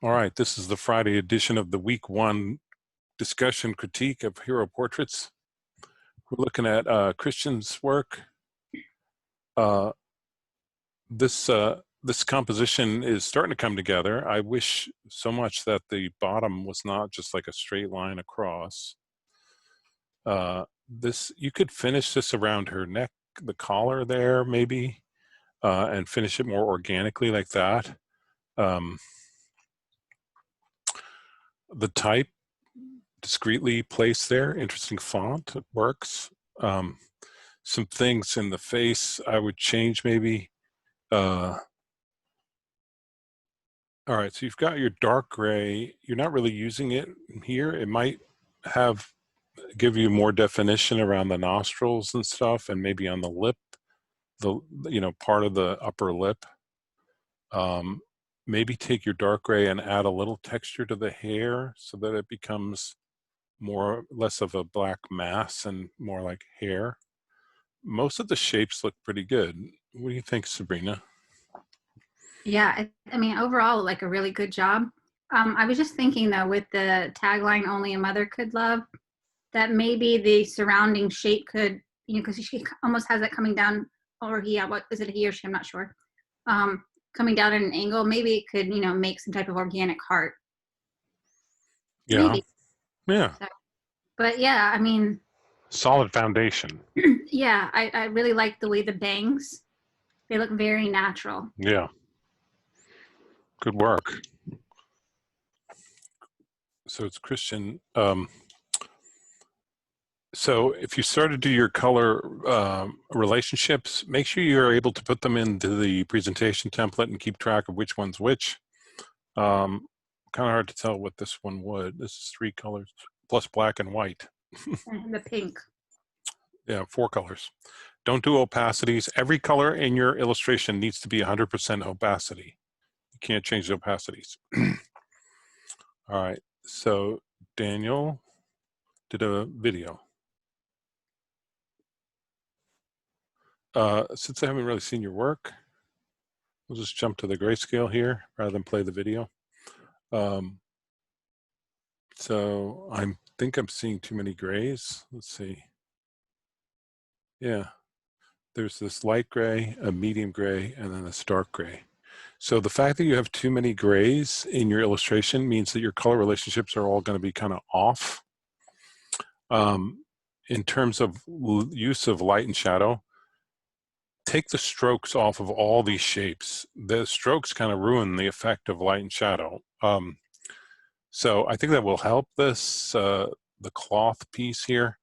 All right, this is the Friday edition of the week one discussion critique of hero portraits. We're looking at Christian's work. This composition is starting to come together. I wish so much that the bottom was not just like a straight line across. You could finish this around her neck, the collar there maybe, and finish it more organically like that. The type discreetly placed there, interesting font, it works. Some things in the face I would change maybe. All right, so you've got your dark gray. You're not really using it here. It might give you more definition around the nostrils and stuff, and maybe on the lip, part of the upper lip. Maybe take your dark gray and add a little texture to the hair so that it becomes less of a black mass and more like hair. Most of the shapes look pretty good. What do you think, Sabrina? Yeah, I mean, overall, like a really good job. I was just thinking though, with the tagline "Only a Mother Could Love," that maybe the surrounding shape could, because she almost has it coming down, or what is it, he or she? I'm not sure. Coming down at an angle, maybe it could, make some type of organic heart. Yeah, Maybe. yeah. So, but yeah, I mean, Solid foundation. yeah, I really like the way the bangs. They look very natural. Yeah, good work. So it's Christian. So if you start to do your color relationships, make sure you're able to put them into the presentation template and keep track of which one's which. Kind of hard to tell what this one would. This is 3 colors plus black and white. And the pink. Yeah, 4 colors. Don't do opacities. Every color in your illustration needs to be 100% opacity. You can't change the opacities. All right, so Daniel did a video. Since I haven't really seen your work, we'll just jump to the grayscale here rather than play the video. So I think I'm seeing too many grays. Let's see. Yeah, there's this light gray, a medium gray, and then this dark gray. So the fact that you have too many grays in your illustration means that your color relationships are all going to be kind of off. In terms of use of light and shadow, take the strokes off of all these shapes. The strokes kind of ruin the effect of light and shadow. So I think that will help this, the cloth piece here.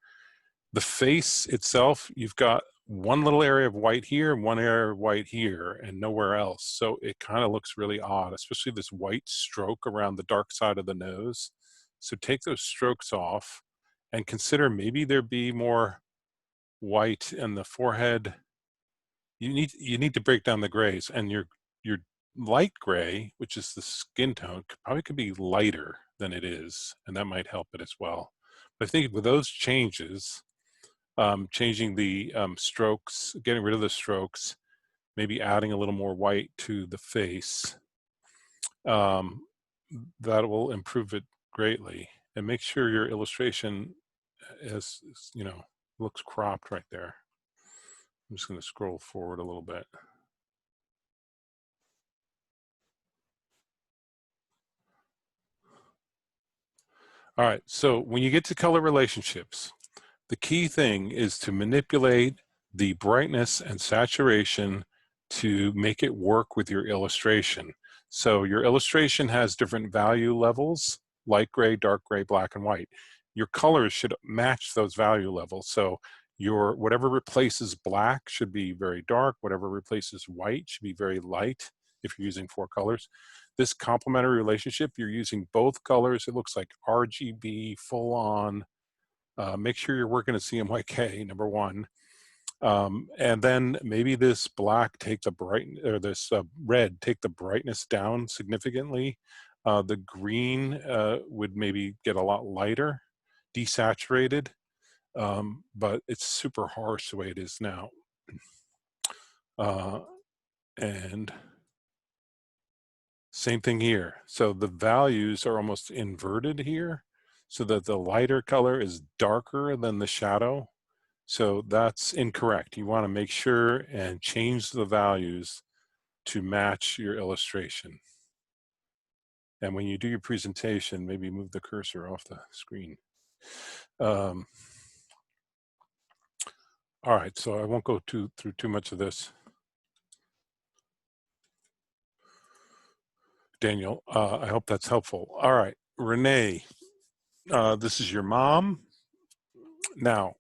The face itself, you've got one little area of white here, one area of white here, and nowhere else. So it kind of looks really odd, especially this white stroke around the dark side of the nose. So take those strokes off and consider maybe there be more white in the forehead. You need to break down the grays, and your light gray, which is the skin tone, probably could be lighter than it is, and that might help it as well. But I think with those changes, changing the strokes, getting rid of the strokes, maybe adding a little more white to the face, that will improve it greatly. And make sure your illustration looks cropped right there. I'm just going to scroll forward a little bit. All right, so when you get to color relationships, the key thing is to manipulate the brightness and saturation to make it work with your illustration. So your illustration has different value levels: light gray, dark gray, black, and white. Your colors should match those value levels. So whatever replaces black should be very dark, whatever replaces white should be very light if you're using 4 colors. This complementary relationship, you're using both colors. It looks like RGB, full on. Make sure you're working at CMYK, number 1. And then maybe this black, this red, take the brightness down significantly. The green would maybe get a lot lighter, desaturated, but it's super harsh the way it is now. And Same thing here. So the values are almost inverted here, so that the lighter color is darker than the shadow. So that's incorrect. You want to make sure and change the values to match your illustration. And when you do your presentation, maybe move the cursor off the screen. All right, so I won't go through too much of this. Daniel, I hope that's helpful. All right, Renee, this is your mom. Now,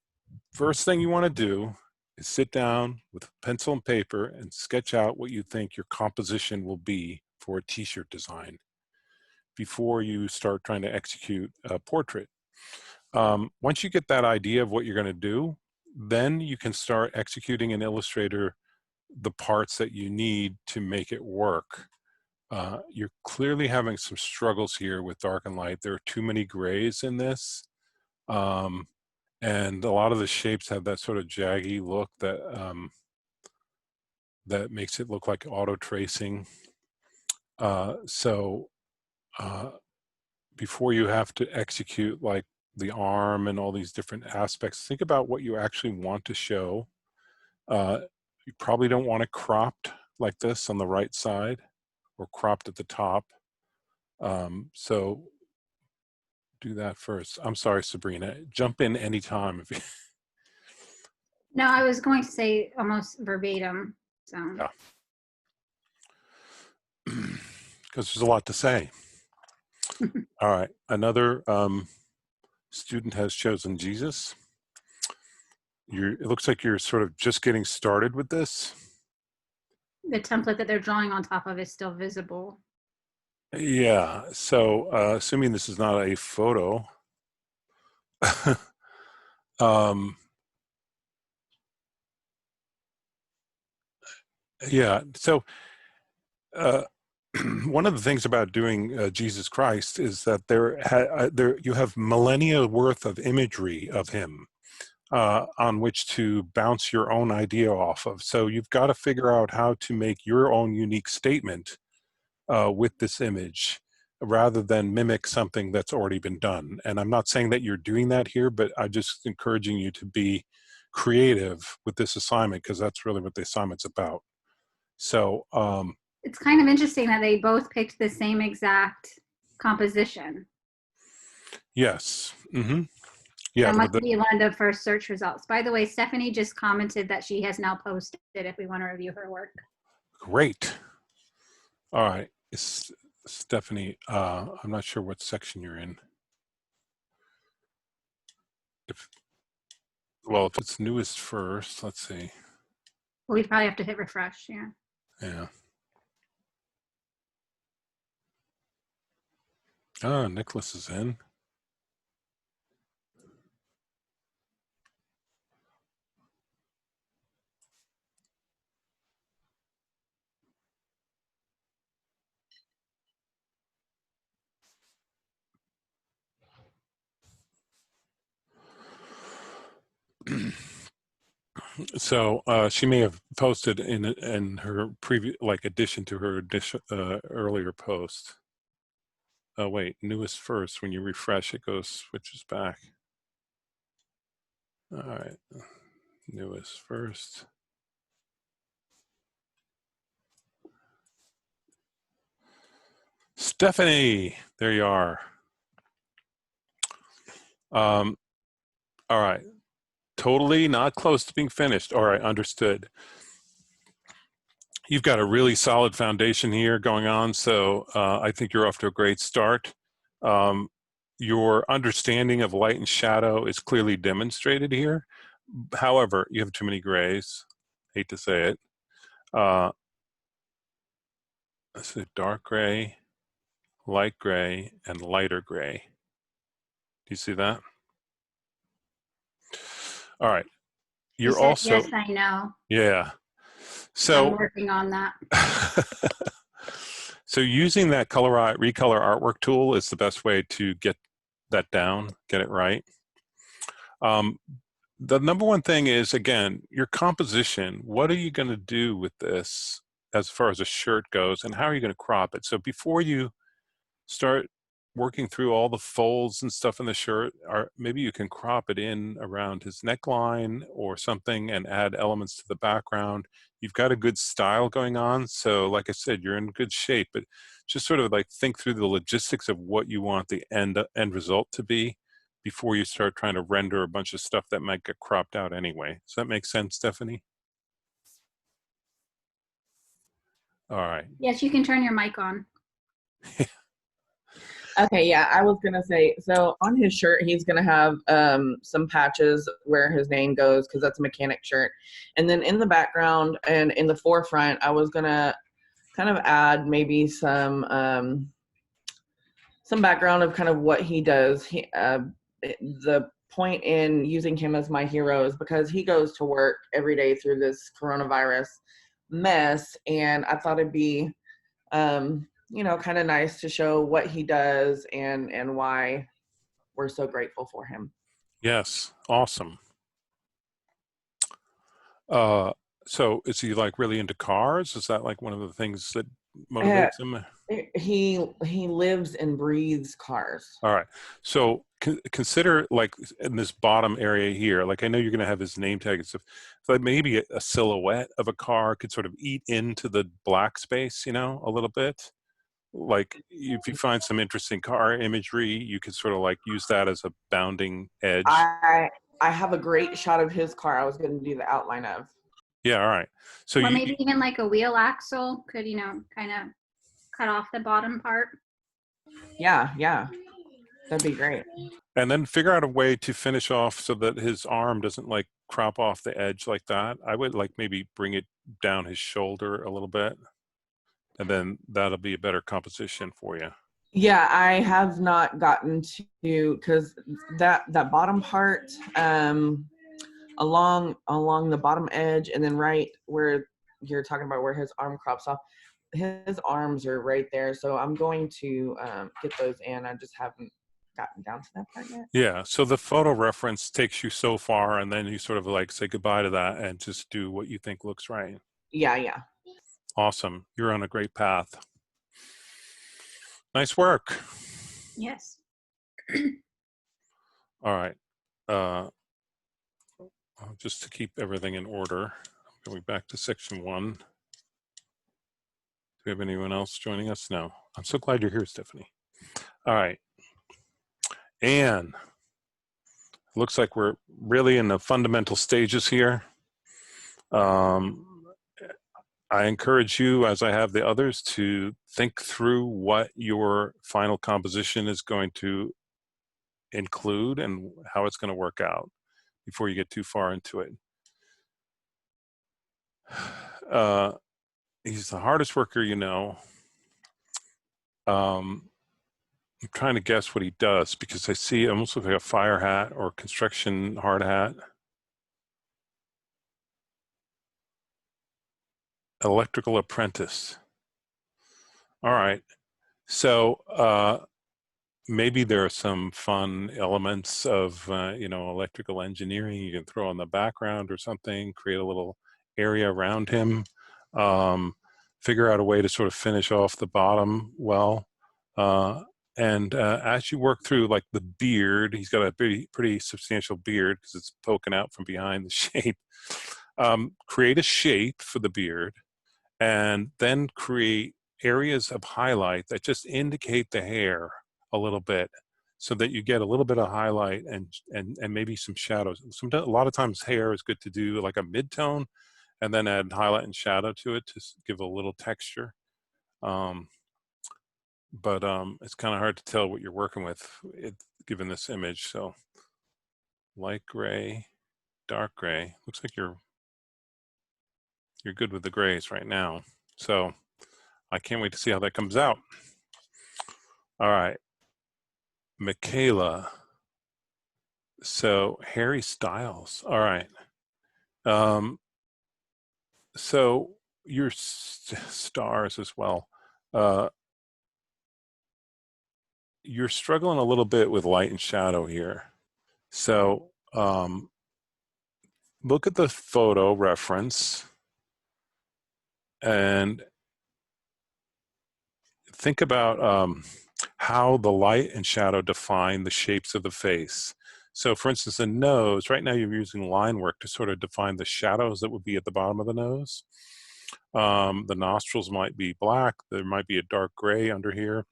first thing you want to do is sit down with pencil and paper and sketch out what you think your composition will be for a t-shirt design before you start trying to execute a portrait. Once you get that idea of what you're going to do, then you can start executing in Illustrator the parts that you need to make it work. You're clearly having some struggles here with dark and light. There are too many grays in this. And a lot of the shapes have that sort of jaggy look that that makes it look like auto tracing. Before you have to execute like the arm and all these different aspects, think about what you actually want to show. You probably don't want it cropped like this on the right side or cropped at the top. So do that first. I'm sorry, Sabrina. Jump in anytime. If you No, I was going to say almost verbatim. So. Yeah. Because there's a lot to say. All right, another student has chosen Jesus. It looks like you're sort of just getting started with this. The template that they're drawing on top of is still visible. Yeah, so assuming this is not a photo, yeah, so one of the things about doing Jesus Christ is that you have millennia worth of imagery of him on which to bounce your own idea off of. So you've got to figure out how to make your own unique statement with this image rather than mimic something that's already been done. And I'm not saying that you're doing that here, but I'm just encouraging you to be creative with this assignment because that's really what the assignment's about. So it's kind of interesting that they both picked the same exact composition. yes. Mm-hmm. Yeah, that must be one of the first search results. By the way, Stephanie just commented that she has now posted if we want to review her work. Great. All right. Stephanie, I'm not sure what section you're in. If it's newest first, let's see. Well, we'd probably have to hit refresh, yeah. Yeah. Oh, Nicholas is in. So she may have posted in her previous, like addition to her earlier post. Oh wait, newest first. When you refresh, it switches back. All right, newest first. Stephanie, there you are. All right, totally not close to being finished. All right, understood. You've got a really solid foundation here going on, so I think you're off to a great start. Your understanding of light and shadow is clearly demonstrated here. However, you have too many grays. Hate to say it. Let's see, dark gray, light gray, and lighter gray. Do you see that? All right. You're also. Yes, I know. Yeah. So I'm working on that. So using that recolor artwork tool is the best way to get that down, get it right. The number one thing is, again, your composition. What are you going to do with this? as far as a shirt goes, and how are you going to crop it? So before you start working through all the folds and stuff in the shirt, or maybe you can crop it in around his neckline or something and add elements to the background. You've got a good style going on. So like I said, you're in good shape, but just sort of like think through the logistics of what you want the end result to be before you start trying to render a bunch of stuff that might get cropped out anyway. Does that make sense, Stephanie? All right. Yes, you can turn your mic on. Okay, yeah, I was gonna say, so on his shirt, he's gonna have some patches where his name goes because that's a mechanic shirt. And then in the background and in the forefront, I was gonna kind of add maybe some background of kind of what he does. The point in using him as my hero is because he goes to work every day through this coronavirus mess, and I thought it'd be kind of nice to show what he does and why we're so grateful for him. Yes, awesome. So is he like really into cars? Is that like one of the things that motivates him? He lives and breathes cars. All right. So consider like in this bottom area here, like I know you're going to have his name tag and stuff. So maybe a silhouette of a car could sort of eat into the black space, a little bit. Like if you find some interesting car imagery, you could sort of like use that as a bounding edge. I have a great shot of his car I was going to do the outline of. Yeah, all right. So or maybe even like a wheel axle could, kind of cut off the bottom part. Yeah, that'd be great. And then figure out a way to finish off so that his arm doesn't like crop off the edge like that. I would like maybe bring it down his shoulder a little bit. And then that'll be a better composition for you. Yeah, I have not gotten to, because that bottom part, along the bottom edge, and then right where you're talking about where his arm crops off, his arms are right there. So I'm going to get those in. I just haven't gotten down to that part yet. Yeah, so the photo reference takes you so far, and then you sort of like say goodbye to that and just do what you think looks right. Yeah. Awesome. You're on a great path. Nice work. Yes. All right. Just to keep everything in order, I'm going back to section 1. Do we have anyone else joining us? No. I'm so glad you're here, Stephanie. All right. Anne, looks like we're really in the fundamental stages here. I encourage you, as I have the others, to think through what your final composition is going to include and how it's going to work out before you get too far into it. He's the hardest worker you know. I'm trying to guess what he does because I see almost like a fire hat or construction hard hat. Electrical apprentice. All right. So maybe there are some fun elements of, electrical engineering you can throw on the background or something, create a little area around him, figure out a way to sort of finish off the bottom well. And as you work through like the beard, he's got a pretty substantial beard because it's poking out from behind the shape. Create a shape for the beard and then create areas of highlight that just indicate the hair a little bit so that you get a little bit of highlight and maybe some shadows. A lot of times hair is good to do like a mid-tone and then add highlight and shadow to it to give a little texture. But it's kind of hard to tell what you're working with given this image. So light gray, dark gray. Looks like you're good with the grays right now. So I can't wait to see how that comes out. All right. Michaela. So Harry Styles. All right. So your stars as well. You're struggling a little bit with light and shadow here. So look at the photo reference And think about how the light and shadow define the shapes of the face. So for instance, the nose, right now you're using line work to sort of define the shadows that would be at the bottom of the nose. The nostrils might be black. There might be a dark gray under here,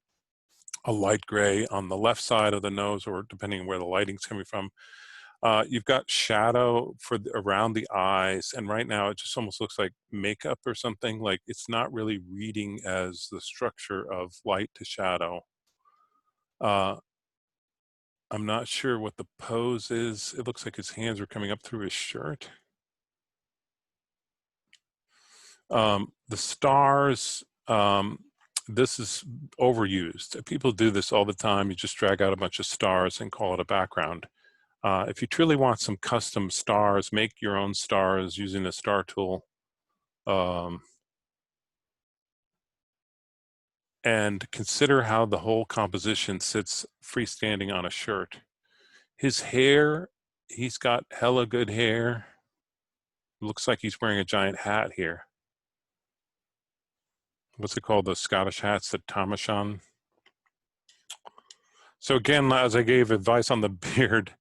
a light gray on the left side of the nose, or depending on where the lighting's coming from. You've got shadow around the eyes, and right now it just almost looks like makeup or something. Like it's not really reading as the structure of light to shadow. I'm not sure what the pose is. It looks like his hands are coming up through his shirt. The stars, this is overused. People do this all the time. You just drag out a bunch of stars and call it a background. If you truly want some custom stars, make your own stars using the star tool. And consider how the whole composition sits freestanding on a shirt. His hair, he's got hella good hair. Looks like he's wearing a giant hat here. What's it called? The Scottish hats, the Tamashon. So again, as I gave advice on the beard,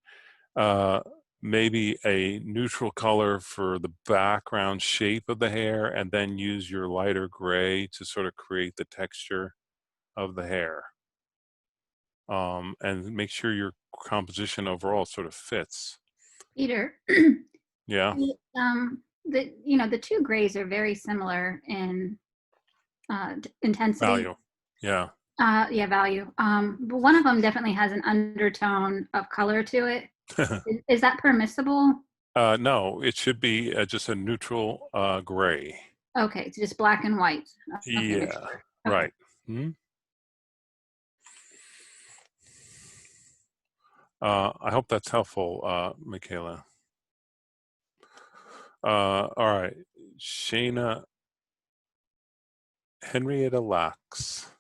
maybe a neutral color for the background shape of the hair, and then use your lighter gray to sort of create the texture of the hair. And make sure your composition overall sort of fits. Peter. Yeah. The two grays are very similar in intensity. Value. Yeah. Yeah, value. But one of them definitely has an undertone of color to it. Is that permissible? No, it should be just a neutral gray. Okay, it's just black and white. Okay, Yeah, okay. right. Hmm? I hope that's helpful, Michaela. All right, Shayna, Henrietta Lacks,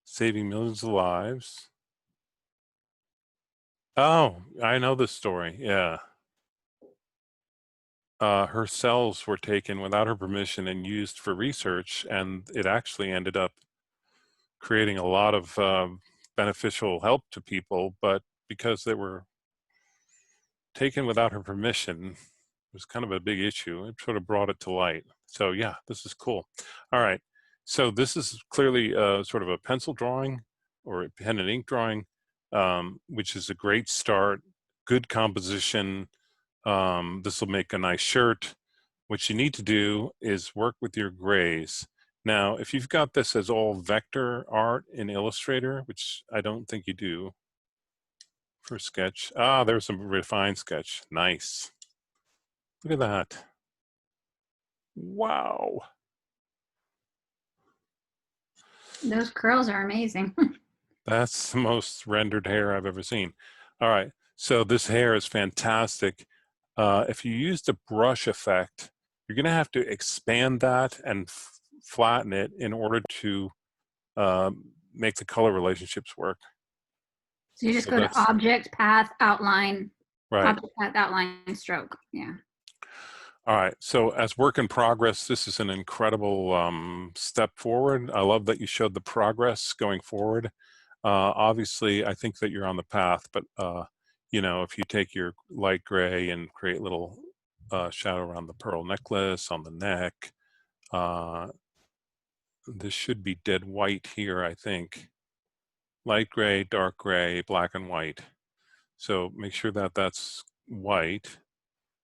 saving millions of lives. Oh, I know this story, yeah. Her cells were taken without her permission and used for research, and it actually ended up creating a lot of beneficial help to people, but because they were taken without her permission, it was kind of a big issue. It sort of brought it to light. So yeah, this is cool. All right, so this is clearly sort of a pencil drawing or a pen and ink drawing, which is a great start, good composition. This will make a nice shirt. What you need to do is work with your grays. Now, if you've got this as all vector art in Illustrator, which I don't think you do for sketch. Ah, there's some refined sketch. Nice. Look at that. Wow. Those curls are amazing. That's the most rendered hair I've ever seen. All right, so this hair is fantastic. If you use the brush effect, you're gonna have to expand that and flatten it in order to make the color relationships work. So you just So go to that's- object, path, outline, Right. object, path, outline, stroke. Yeah. All right, so as work in progress, this is an incredible step forward. I love that you showed the progress going forward. Obviously, I think that you're on the path, but you know, if you take your light gray and create little shadow around the pearl necklace, on the neck, this should be dead white here, I think. Light gray, dark gray, black and white. So make sure that that's white.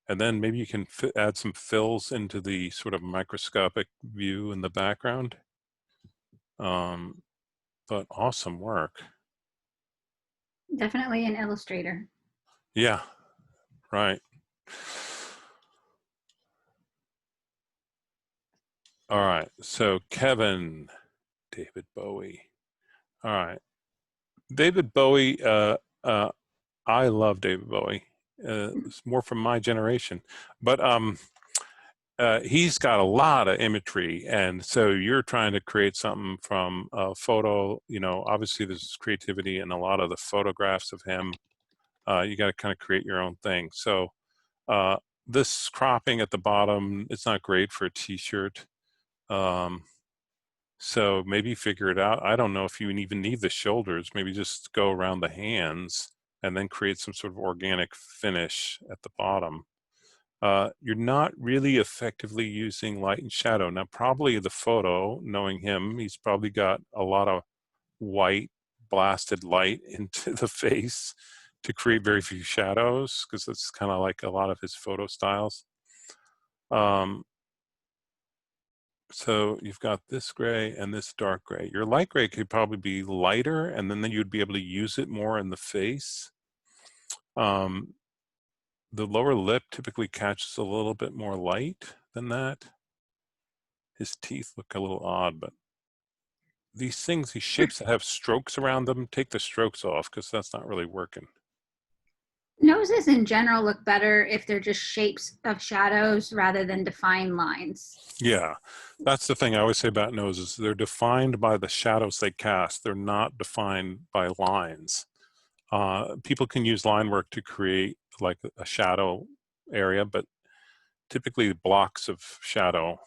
And then maybe you can add some fills into the sort of microscopic view in the background. But awesome work. Definitely an illustrator. Yeah, right. All right, so Kevin, David Bowie. All right, David Bowie, I love David Bowie. It's more from my generation, but he's got a lot of imagery, and so you're trying to create something from a photo. You know, obviously there's creativity in a lot of the photographs of him. You got to kind of create your own thing. So this cropping at the bottom, it's not great for a t-shirt. So maybe figure it out. I don't know if you even need the shoulders. Maybe just go around the hands and then create some sort of organic finish at the bottom. You're not really effectively using light and shadow. Now, probably the photo, knowing him, he's probably got a lot of white blasted light into the face to create very few shadows, because that's kind of like a lot of his photo styles. So you've got this gray and this dark gray. Your light gray could probably be lighter, and then you'd be able to use it more in the face. The lower lip typically catches a little bit more light than that. His teeth look a little odd, but these things, these shapes that have strokes around them, take the strokes off, because that's not really working. Noses in general look better if they're just shapes of shadows rather than defined lines. Yeah, that's the thing I always say about noses. They're defined by the shadows they cast. They're not defined by lines. People can use line work to create like a shadow area, but typically blocks of shadow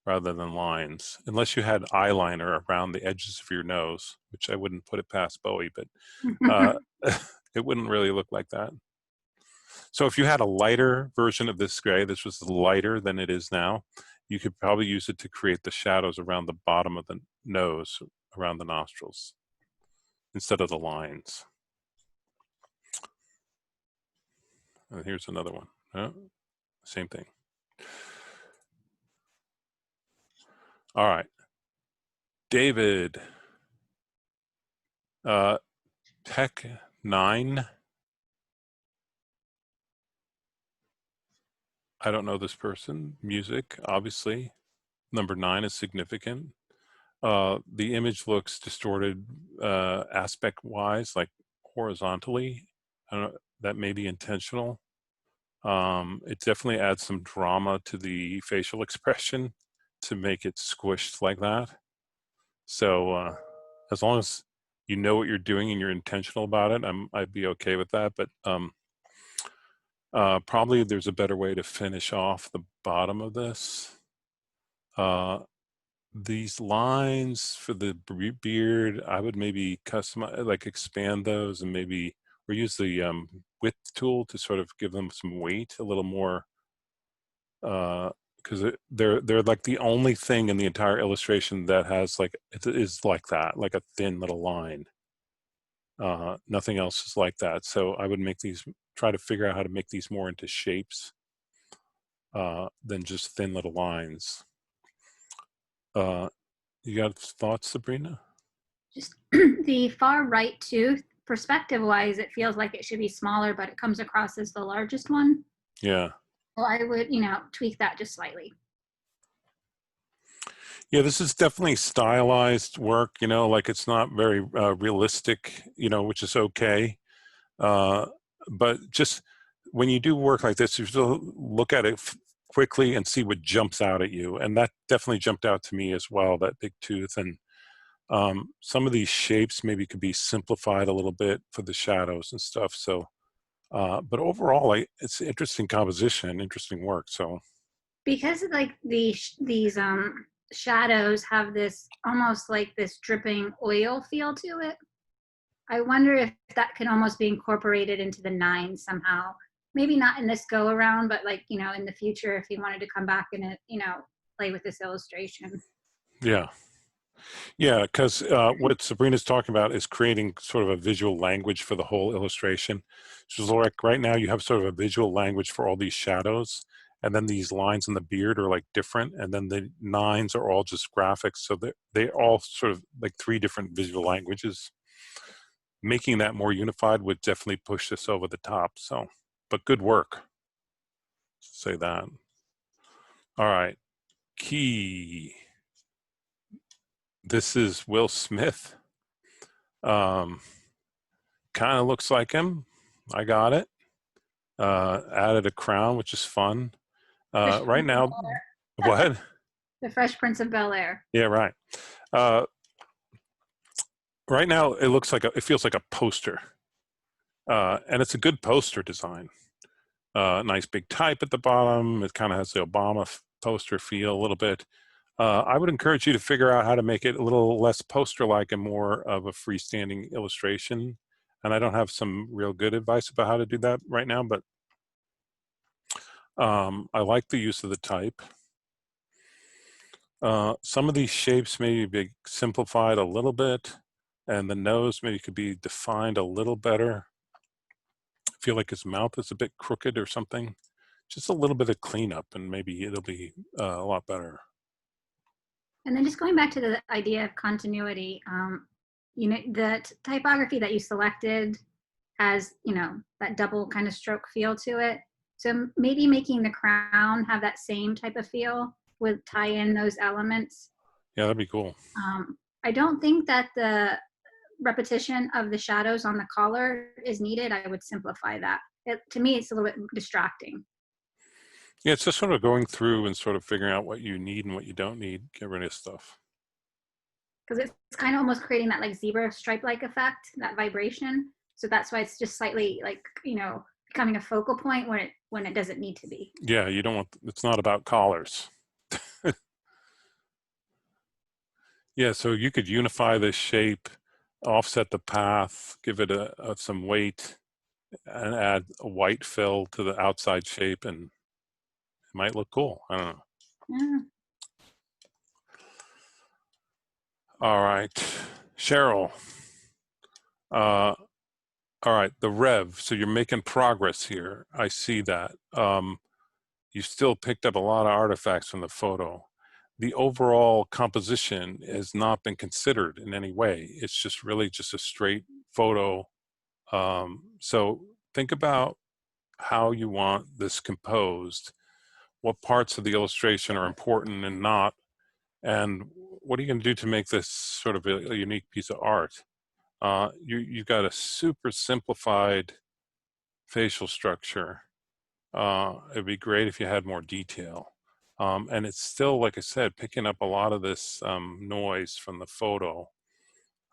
rather than lines, unless you had eyeliner around the edges of your nose, which I wouldn't put it past Bowie, but it wouldn't really look like that. So if you had a lighter version of this gray, this was lighter than it is now, you could probably use it to create the shadows around the bottom of the nose, around the nostrils, instead of the lines. And here's another one. Same thing. All right. David. Tech 9. I don't know this person. Music, obviously. Number 9 is significant. The image looks distorted aspect-wise, like horizontally. I don't know, that may be intentional. It definitely adds some drama to the facial expression to make it squished like that. So as long as you know what you're doing and you're intentional about it, I'd be okay with that. But probably there's a better way to finish off the bottom of this. These lines for the beard, I would maybe customize, like expand those, and maybe, or use the width tool to sort of give them some weight, a little more, because they're like the only thing in the entire illustration that has like, it is like that, like a thin little line. Nothing else is like that. So I would make these, try to figure out how to make these more into shapes than just thin little lines. You got thoughts, Sabrina? Just the far right tooth, perspective-wise, it feels like it should be smaller, but it comes across as the largest one. Yeah. Well, I would, tweak that just slightly. Yeah, this is definitely stylized work, like it's not very realistic, which is okay. But just when you do work like this, you still look at it quickly and see what jumps out at you. And that definitely jumped out to me as well, that big tooth. And some of these shapes maybe could be simplified a little bit for the shadows and stuff. So, but overall, it's interesting composition, interesting work. So because like these shadows have this almost like this dripping oil feel to it, I wonder if that can almost be incorporated into the 9 somehow. Maybe not in this go around, but like, in the future, if he wanted to come back and, play with this illustration. Yeah. Yeah, because what Sabrina's talking about is creating sort of a visual language for the whole illustration. So like right now you have sort of a visual language for all these shadows, and then these lines in the beard are like different, and then the 9s are all just graphics. So they're all sort of like 3 different visual languages. Making that more unified would definitely push this over the top. So, but good work. Say that. All right, Key. This is Will Smith. Kind of looks like him. I got it. Added a crown, which is fun. Right now, what? The Fresh Prince of Bel-Air. Yeah, right. Right now, it looks like it feels like a poster, and it's a good poster design. Nice big type at the bottom. It kind of has the Obama poster feel a little bit. I would encourage you to figure out how to make it a little less poster-like and more of a freestanding illustration. And I don't have some real good advice about how to do that right now, but I like the use of the type. Some of these shapes may be simplified a little bit, and the nose maybe could be defined a little better. I feel like his mouth is a bit crooked or something. Just a little bit of cleanup, and maybe it'll be a lot better. And then just going back to the idea of continuity, you know, the typography that you selected has, you know, that double kind of stroke feel to it. So maybe making the crown have that same type of feel with tie in those elements. Yeah, that'd be cool. I don't think that the repetition of the shadows on the collar is needed. I would simplify that. To me, it's a little bit distracting. Yeah, it's just sort of going through and sort of figuring out what you need and what you don't need, get rid of stuff. Because it's kind of almost creating that like zebra stripe-like effect, that vibration. So that's why it's just slightly like, you know, becoming a focal point when it doesn't need to be. Yeah, you don't want, it's not about collars. Yeah, so you could unify this shape, offset the path, give it some weight, and add a white fill to the outside shape, and it might look cool. I don't know. Yeah. All right, Cheryl. All right, the rev. So you're making progress here. I see that. You still picked up a lot of artifacts from the photo. The overall composition has not been considered in any way. It's just really just a straight photo. So think about how you want this composed, what parts of the illustration are important and not, and what are you going to do to make this sort of a unique piece of art? You've got a super simplified facial structure. It'd be great if you had more detail. And it's still, like I said, picking up a lot of this noise from the photo.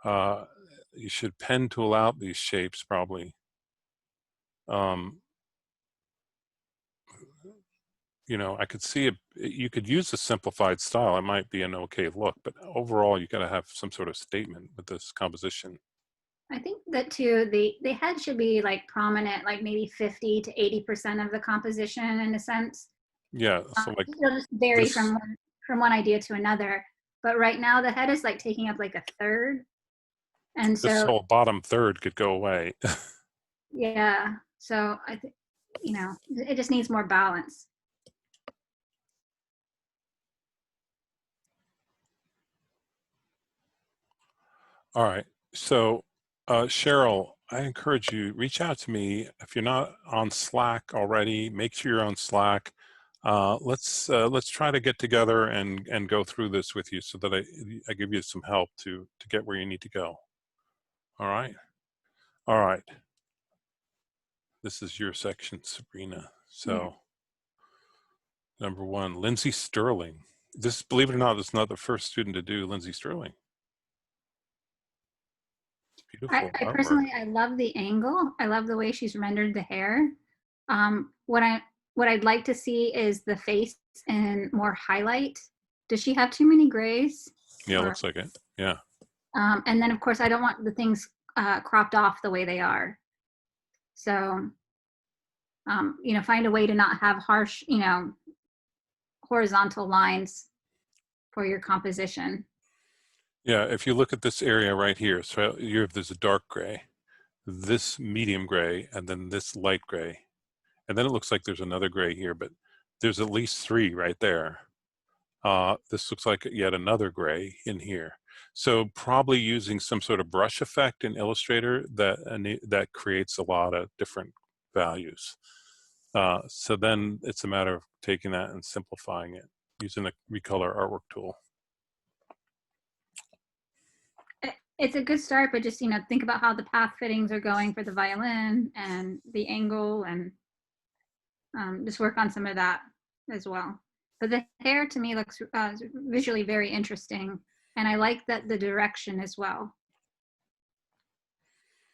You should pen tool out these shapes probably. You know, I could see you could use a simplified style. It might be an okay look, but overall, you got to have some sort of statement with this composition. I think that too, the head should be like prominent, like maybe 50 to 80% of the composition in a sense. Yeah, so like It'll just vary this, from one idea to another. But right now the head is like taking up like a third. And this so, whole bottom third could go away. yeah, so I think, you know, it just needs more balance. All right, so Cheryl, I encourage you, reach out to me. If you're not on Slack already, make sure you're on Slack. Let's try to get together and go through this with you so that I give you some help to get where you need to go. All right. All right. This is your section, Sabrina. So number one, Lindsay Sterling. This, believe it or not, this is not the first student to do Lindsay Sterling. Beautiful I artwork. personally, I love the angle. I love the way she's rendered the hair. What I'd like to see is the face in more highlight. Does she have too many grays? Yeah, Or, looks like it. Yeah. and then of course I don't want the things cropped off the way they are. So, you know, find a way to not have harsh, you know, horizontal lines for your composition. Yeah, if you look at this area right here, so you have this dark gray, this medium gray, and then this light gray. And then it looks like there's another gray here, but there's at least three right there. This looks like yet another gray in here. So probably using some sort of brush effect in Illustrator that creates a lot of different values. So then it's a matter of taking that and simplifying it using the Recolor Artwork tool. It's a good start, but just, you know, think about how the path fittings are going for the violin and the angle, and just work on some of that as well. But the hair to me looks visually very interesting, and I like that the direction as well.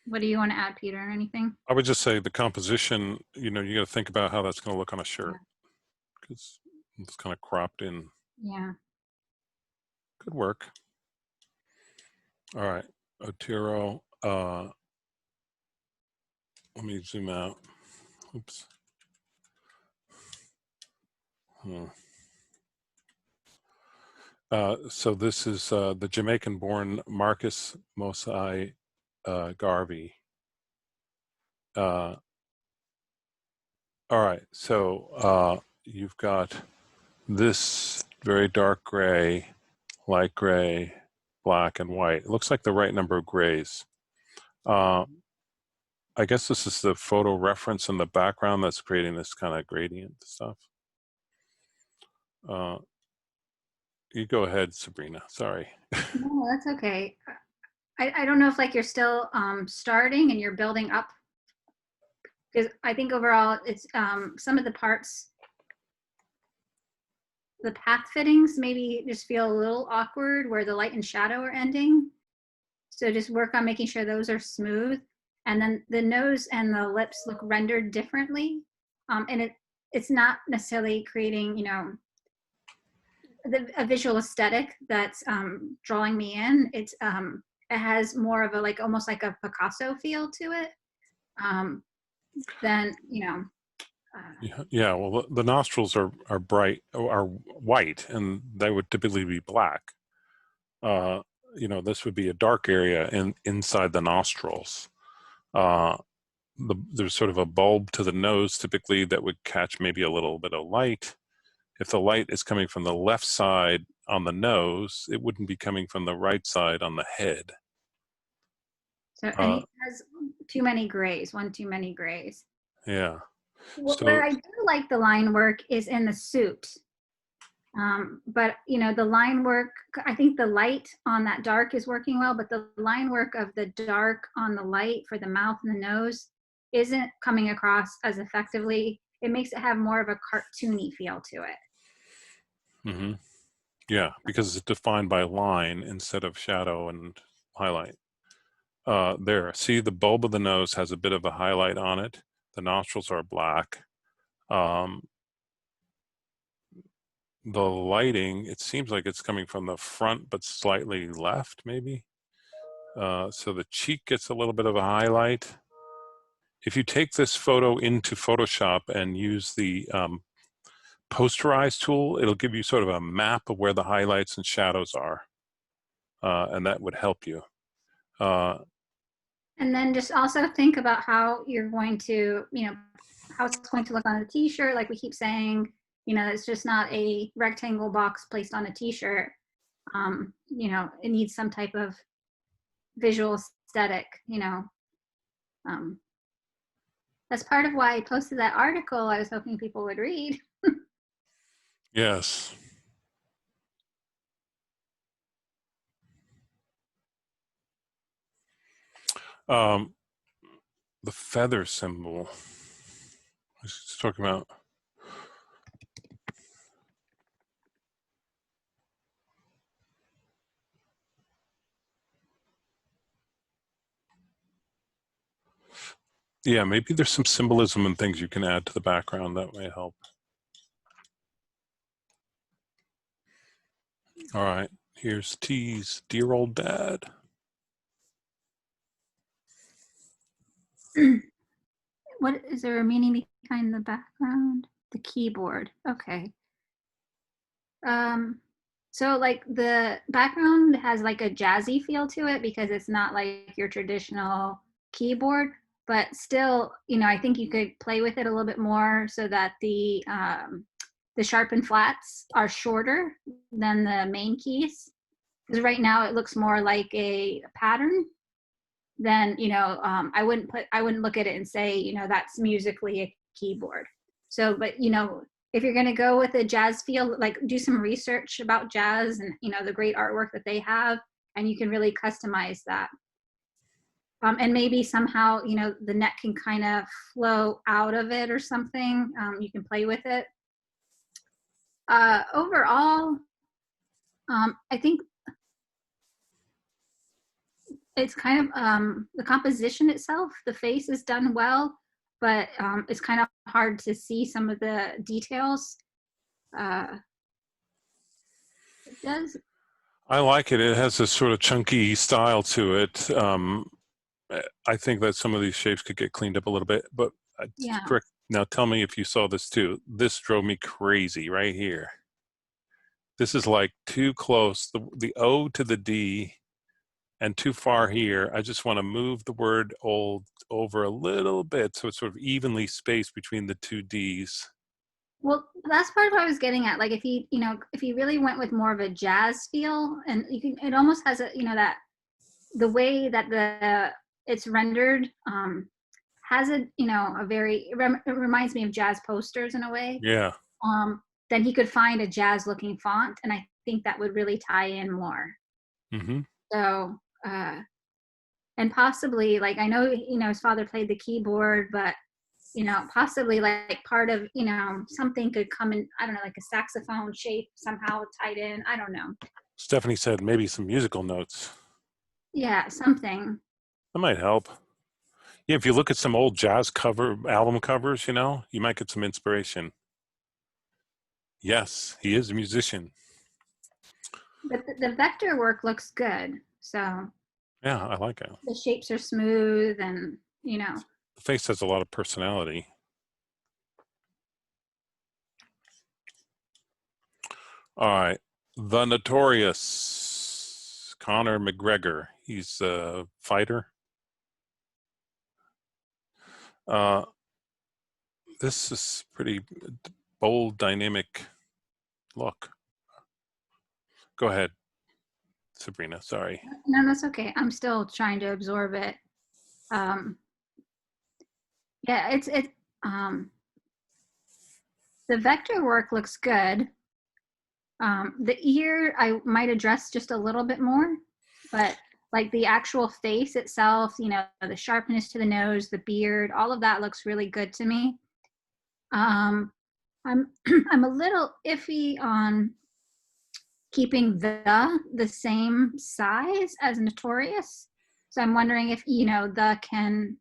What do you want to add, Peter, or anything? I would just say the composition, you know, you got to think about how that's going to look on a shirt because it's kind of cropped in. Yeah. Good work. All right, Otero. Let me zoom out. Oops. So this is the Jamaican-born Marcus Mosai Garvey. All right, so you've got this very dark gray, light gray, black, and white. It looks like the right number of grays. I guess this is the photo reference in the background that's creating this kind of gradient stuff. You go ahead, Sabrina. Sorry. No, that's okay. I don't know if like you're still starting and you're building up, because I think overall it's some of the parts, the path fittings maybe just feel a little awkward where the light and shadow are ending. So just work on making sure those are smooth. And then the nose and the lips look rendered differently. And it's not necessarily creating, you know, a visual aesthetic that's drawing me in. It has more of a like almost like a Picasso feel to it. Then you know. Yeah. Well, the nostrils are bright, are white, and they would typically be black. You know, this would be a dark area inside the nostrils. There's sort of a bulb to the nose typically that would catch maybe a little bit of light. If the light is coming from the left side on the nose, it wouldn't be coming from the right side on the head. So and he has too many grays, one too many grays. Yeah. Where I do like the line work is in the suit. But you know, the line work, I think the light on that dark is working well, but the line work of the dark on the light for the mouth and the nose isn't coming across as effectively. It makes it have more of a cartoony feel to it. Mm-hmm. Yeah, because it's defined by line instead of shadow and highlight. There, see the bulb of the nose has a bit of a highlight on it. The nostrils are black. The lighting, it seems like it's coming from the front, but slightly left, maybe. So the cheek gets a little bit of a highlight. If you take this photo into Photoshop and use the posterize tool, it'll give you sort of a map of where the highlights and shadows are. And that would help you. And then just also think about how you're going to, you know, how it's going to look on a t-shirt. Like we keep saying, you know, it's just not a rectangle box placed on a t-shirt. You know, it needs some type of visual aesthetic, you know. That's part of why I posted that article I was hoping people would read. Yes. The feather symbol. I was just talking about. Yeah, maybe there's some symbolism and things you can add to the background that may help. All right, here's T's dear old dad. What is there a meaning behind the background? The keyboard. Okay. So like the background has like a jazzy feel to it because it's not like your traditional keyboard, but still, you know, I think you could play with it a little bit more so that the sharpened flats are shorter than the main keys. Because right now it looks more like a pattern. Then you know, I wouldn't look at it and say, you know, that's musically a keyboard. So, but you know, if you're going to go with a jazz feel, like do some research about jazz and you know the great artwork that they have, and you can really customize that. And maybe somehow, you know, the neck can kind of flow out of it or something. You can play with it. Overall, I think it's kind of the composition itself, the face is done well, but it's kind of hard to see some of the details. It does. I like it. It has this sort of chunky style to it. I think that some of these shapes could get cleaned up a little bit, but Yeah. correct. Now tell me if you saw this too. This drove me crazy right here. This is like too close, the O to the D, and too far here. I just want to move the word old over a little bit so it's sort of evenly spaced between the two D's. Well, that's part of what I was getting at. Like if he, if he really went with more of a jazz feel, and it almost has a, that the way that it's rendered has a very, it reminds me of jazz posters in a way. Yeah. Then he could find a jazz looking font, and I think that would really tie in more. Mm-hmm. So, and possibly, like, I know, his father played the keyboard, but, possibly like part of, something could come in, I don't know, like a saxophone shape somehow tied in. I don't know. Stephanie said maybe some musical notes. Yeah, something. That might help. Yeah, if you look at some old jazz album covers, you might get some inspiration. Yes, he is a musician. But the vector work looks good. So Yeah, I like it. the shapes are smooth and, The face has a lot of personality. All right. The Notorious Conor McGregor. He's a fighter. This is pretty bold, dynamic look. Go ahead, Sabrina. Sorry. No, that's okay. I'm still trying to absorb it. Yeah, the vector work looks good. The ear, I might address just a little bit more, but like the actual face itself, the sharpness to the nose, the beard, all of that looks really good to me. I'm I'm a little iffy on keeping the same size as Notorious. So I'm wondering if, the can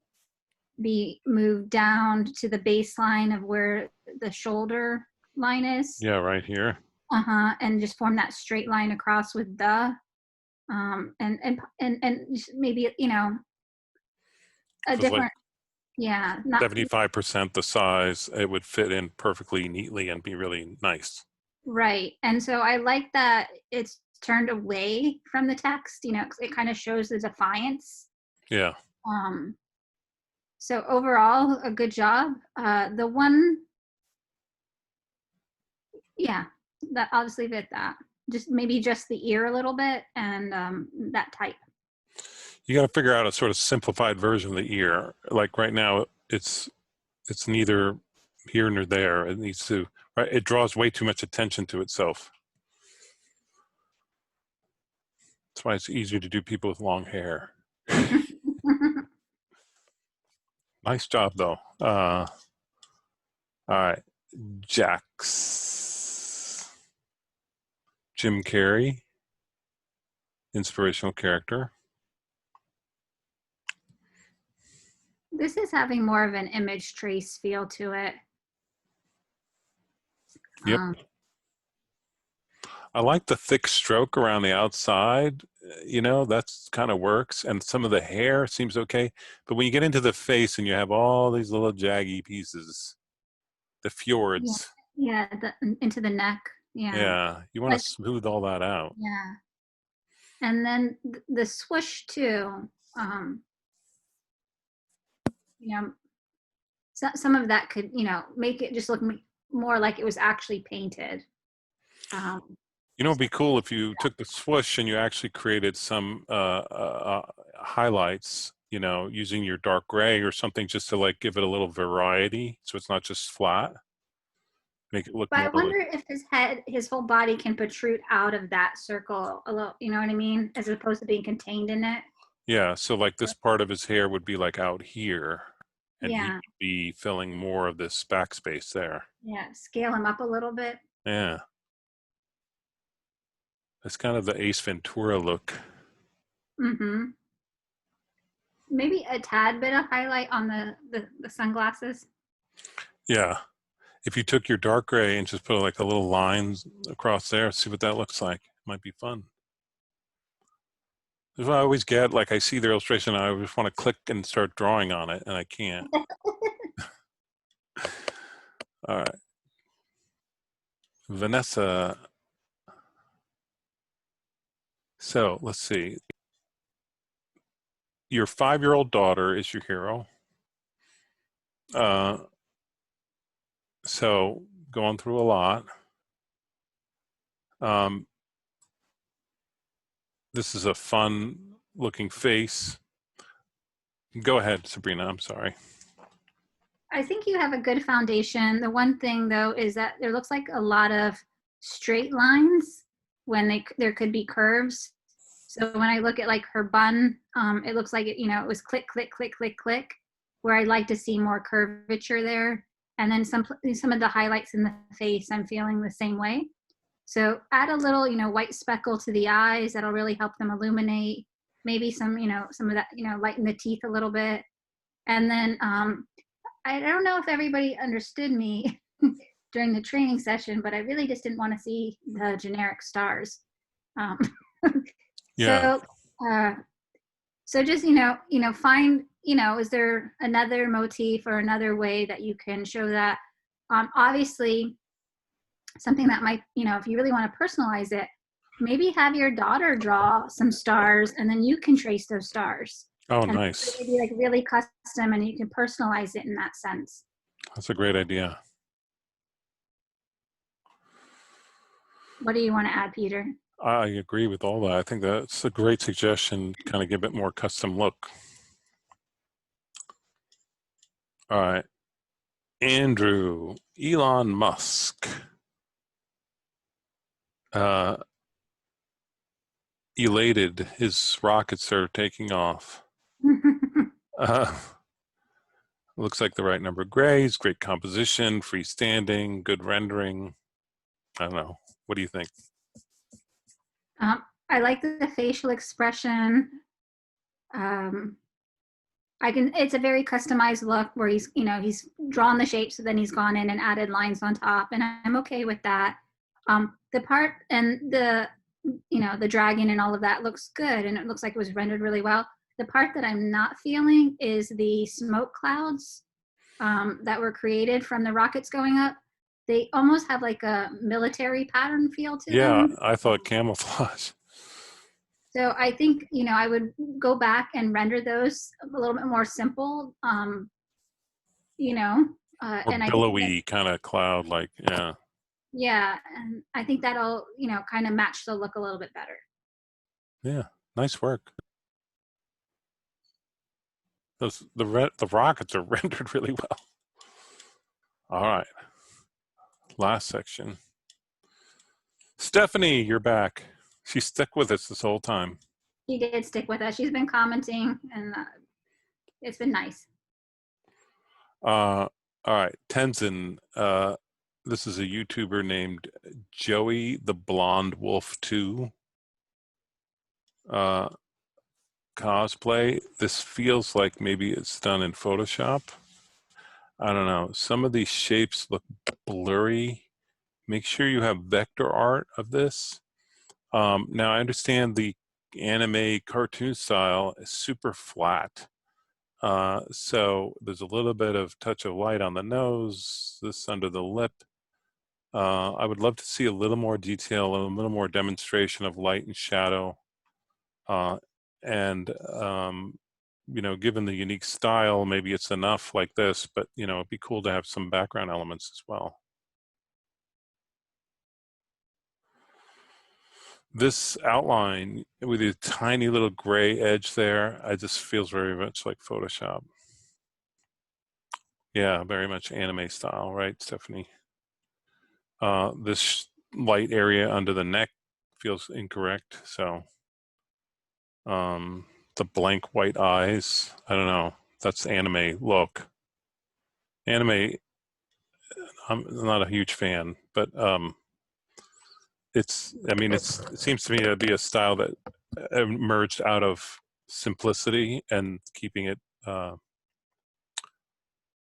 be moved down to the baseline of where the shoulder line is. Yeah, right here. And just form that straight line across with the and just maybe a different, like yeah, not 75% the size. It would fit in perfectly neatly and be really nice. right. And so I like that it's turned away from the text, 'cause it kind of shows the defiance. Yeah. So overall, a good job. The one, yeah, that I'll just leave it at that. Just maybe just the ear a little bit and that type. You got to figure out a sort of simplified version of the ear. Like right now, it's neither here nor there. It needs to, right? It draws way too much attention to itself. That's why it's easier to do people with long hair. Nice job, though. All right. Jax. Jim Carrey. Inspirational character. This is having more of an image trace feel to it. Yep. I like the thick stroke around the outside. That's kind of works. And some of the hair seems okay. But when you get into the face and you have all these little jaggy pieces, the fjords. Yeah, into the neck. Yeah. Yeah. You want to smooth all that out. Yeah. And then the swoosh too. Some of that could, make it just look more like it was actually painted. It'd be cool if you took the swoosh and you actually created some highlights, using your dark gray or something just to like give it a little variety. So it's not just flat. Make it look but more I wonder if his whole body can protrude out of that circle a little, you know what I mean? As opposed to being contained in it. Yeah. So like this part of his hair would be like out here. And he Yeah. would be filling more of this backspace there. Yeah. Scale him up a little bit. Yeah. It's kind of the Ace Ventura look. Mm-hmm. maybe a tad bit of highlight on the sunglasses. Yeah. If you took your dark gray and just put like a little lines across there, see what that looks like. Might be fun. That's what I always get. Like I see the illustration, I just want to click and start drawing on it, and I can't. All right. Vanessa. So let's see. Your 5-year-old daughter is your hero. So going through a lot. This is a fun looking face. Go ahead, Sabrina. I'm sorry. I think you have a good foundation. The one thing though is that there looks like a lot of straight lines when there could be curves. So when I look at like her bun, it looks like it was click, click, click, click, click, where I'd like to see more curvature there. And then some of the highlights in the face, I'm feeling the same way. So add a little, white speckle to the eyes. That'll really help them illuminate. Maybe some of that, lighten the teeth a little bit. And then I don't know if everybody understood me during the training session, but I really just didn't want to see the generic stars. Yeah. So just find is there another motif or another way that you can show that? Obviously, something that might if you really want to personalize it, maybe have your daughter draw some stars, and then you can trace those stars. Oh, and nice. Maybe like really custom, and you can personalize it in that sense. That's a great idea. What do you want to add, Peter? I agree with all that. I think that's a great suggestion, kind of give it more custom look. All right. Andrew, Elon Musk. Elated, his rockets are taking off. Looks like the right number of grays, great composition, freestanding, good rendering. I don't know. What do you think? I like the facial expression. It's a very customized look where he's drawn the shapes, so then he's gone in and added lines on top, and I'm okay with that. The part and the dragon and all of that looks good, and it looks like it was rendered really well. The part that I'm not feeling is the smoke clouds that were created from the rockets going up. They almost have like a military pattern feel to them. Yeah, I thought camouflage. So I think, I would go back and render those a little bit more simple, Or and billowy kind of cloud, like, yeah. Yeah, and I think that'll, kind of match the look a little bit better. Yeah, nice work. The rockets are rendered really well. All right, last section. Stephanie, you're back. She stuck with us this whole time. She did stick with us. She's been commenting, and it's been nice. All right, Tenzin. This is a YouTuber named Joey the Blonde Wolf 2. Cosplay. This feels like maybe it's done in Photoshop. I don't know. Some of these shapes look blurry. Make sure you have vector art of this. Now I understand the anime cartoon style is super flat. So there's a little bit of touch of light on the nose, this under the lip. I would love to see a little more detail, a little more demonstration of light and shadow. Given the unique style, maybe it's enough like this, but it'd be cool to have some background elements as well. This outline with a tiny little gray edge there, it just feels very much like Photoshop. Yeah, very much anime style, right, Stephanie? This light area under the neck feels incorrect. So the blank white eyes, I don't know. That's anime look. Anime, I'm not a huge fan, but it seems to me to be a style that emerged out of simplicity and keeping it,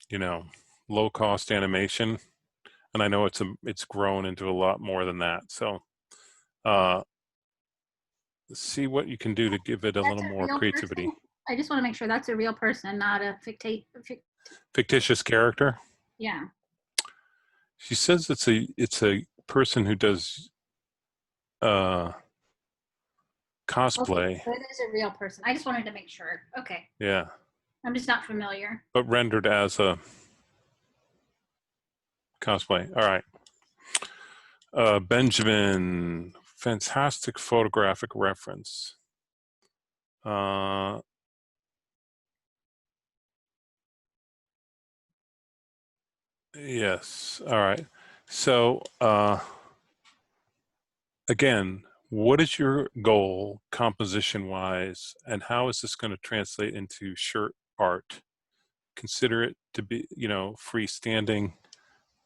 you know, low cost animation. And I know it's grown into a lot more than that. So see what you can do to give it a little That's a more real creativity. person? I just want to make sure that's a real person, not a Fictitious character. yeah. She says it's a person who does Okay, cosplay. so it is a real person. I just wanted to make sure. Okay. Yeah, I'm just not familiar. but rendered as a cosplay. All right. Benjamin, fantastic photographic reference. Yes. All right. So again, what is your goal composition wise, and how is this going to translate into shirt art? Consider it to be, freestanding.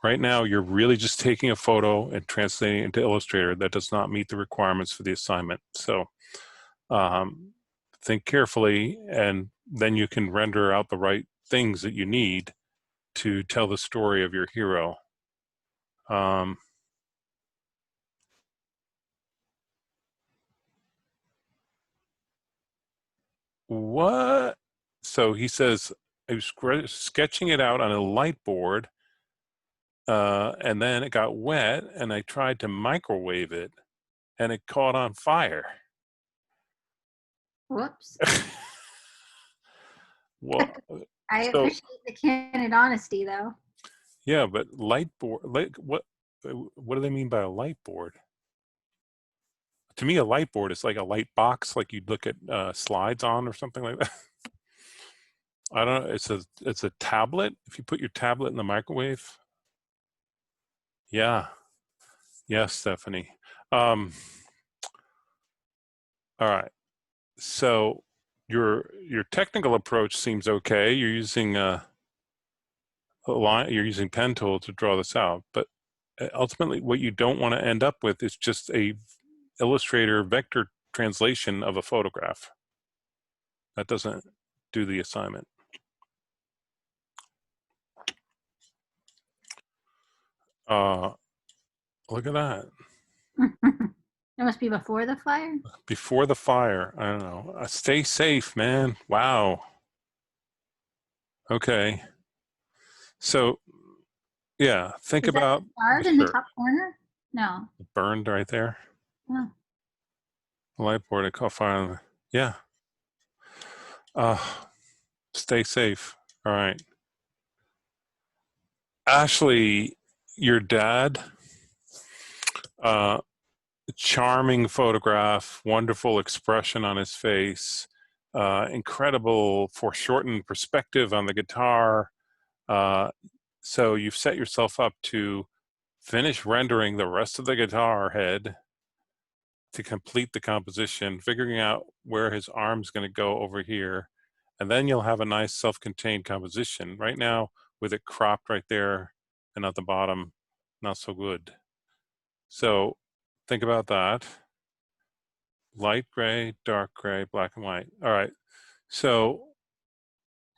Right now, you're really just taking a photo and translating it into Illustrator. That does not meet the requirements for the assignment. So think carefully, and then you can render out the right things that you need to tell the story of your hero. What? So he says, I was sketching it out on a light board, and then it got wet, and I tried to microwave it, and it caught on fire. Whoops. Well, I so appreciate the candid honesty, though. yeah, but light board, like what do they mean by a light board? To me, a light board is like a light box, like you'd look at slides on or something like that. I don't know. It's a tablet. If you put your tablet in the microwave. Yeah. Yes, Stephanie. All right. So your technical approach seems okay. You're using a line. You're using pen tool to draw this out, but ultimately, what you don't want to end up with is just a Illustrator vector translation of a photograph. That doesn't do the assignment. Look at that. It must be before the fire. Before the fire. I don't know. Stay safe, man. Wow. Okay. So, yeah, think Is that about starred the in the shirt. top corner? No. Burned right there. Oh. Light board. I caught fire on the, yeah. Stay safe. All right. Ashley, your dad, charming photograph, wonderful expression on his face, incredible foreshortened perspective on the guitar. So you've set yourself up to finish rendering the rest of the guitar head to complete the composition, figuring out where his arm's going to go over here, and then you'll have a nice self-contained composition. Right now, with it cropped right there and at the bottom, not so good. So think about that. Light gray, dark gray, black and white. All right. So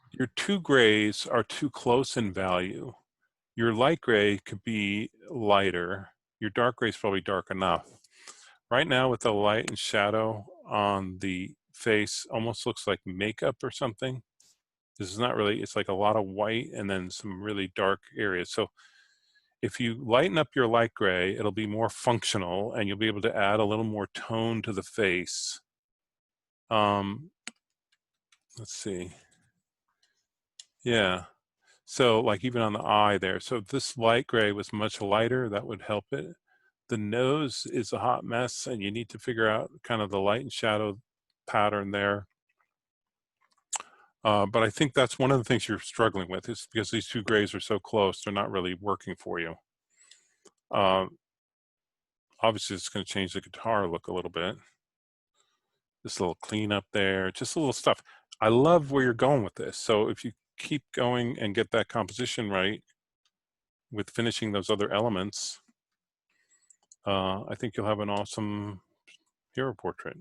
your two grays are too close in value. Your light gray could be lighter. Your dark gray is probably dark enough. Right now with the light and shadow on the face, almost looks like makeup or something. This is not really, it's like a lot of white and then some really dark areas. So if you lighten up your light gray, it'll be more functional and you'll be able to add a little more tone to the face. Let's see. Yeah. So like even on the eye there. So if this light gray was much lighter, that would help it. The nose is a hot mess and you need to figure out kind of the light and shadow pattern there. But I think that's one of the things you're struggling with is because these two grays are so close, they're not really working for you. Obviously it's going to change the guitar look a little bit. This little cleanup there, just a little stuff. I love where you're going with this. So if you keep going and get that composition right with finishing those other elements, I think you'll have an awesome hero portrait.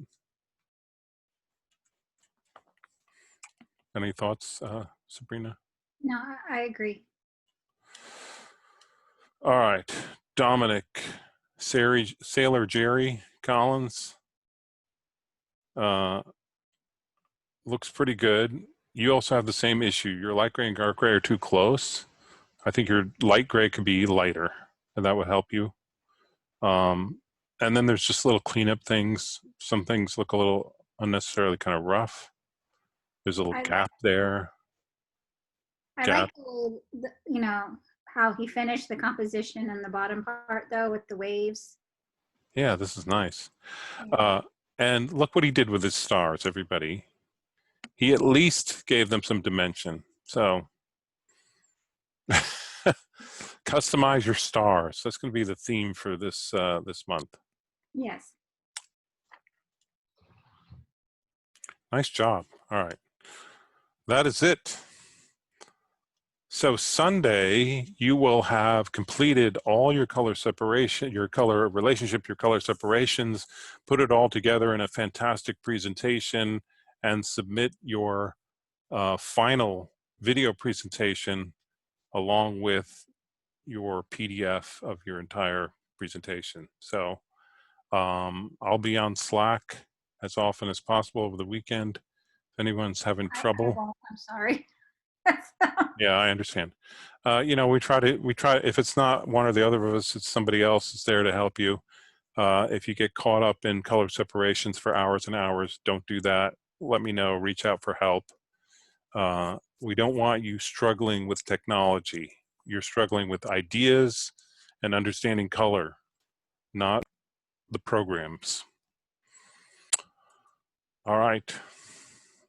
Any thoughts, Sabrina? No, I agree. All right, Dominic, Sailor Jerry Collins. Looks pretty good. You also have the same issue. Your light gray and dark gray are too close. I think your light gray could be lighter, and that would help you. And then there's just little cleanup things. Some things look a little unnecessarily kind of rough. There's a little I gap there. I Gap. like you know, how he finished the composition in the bottom part though with the waves. Yeah, this is nice. Yeah. And look what he did with his stars, everybody. He at least gave them some dimension. So customize your stars. That's going to be the theme for this this month. Yes. Nice job. All right. That is it. So Sunday, you will have completed all your color separation, your color relationship, your color separations, put it all together in a fantastic presentation, and submit your final video presentation along with your PDF of your entire presentation. So I'll be on Slack as often as possible over the weekend. If anyone's having I trouble. won't. I'm sorry. Yeah, I understand. You know, we try, if it's not one or the other of us, it's somebody else that's there to help you. If you get caught up in color separations for hours and hours, don't do that. Let me know, reach out for help. We don't want you struggling with technology. You're struggling with ideas and understanding color, not the programs. All right.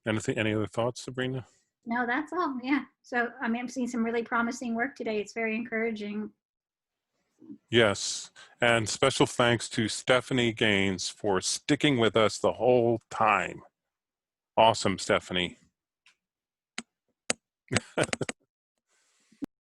Any other thoughts, Sabrina? No, that's all. Yeah. So, I mean, I'm seeing some really promising work today. It's very encouraging. Yes, and special thanks to Stephanie Gaines for sticking with us the whole time. Awesome, Stephanie.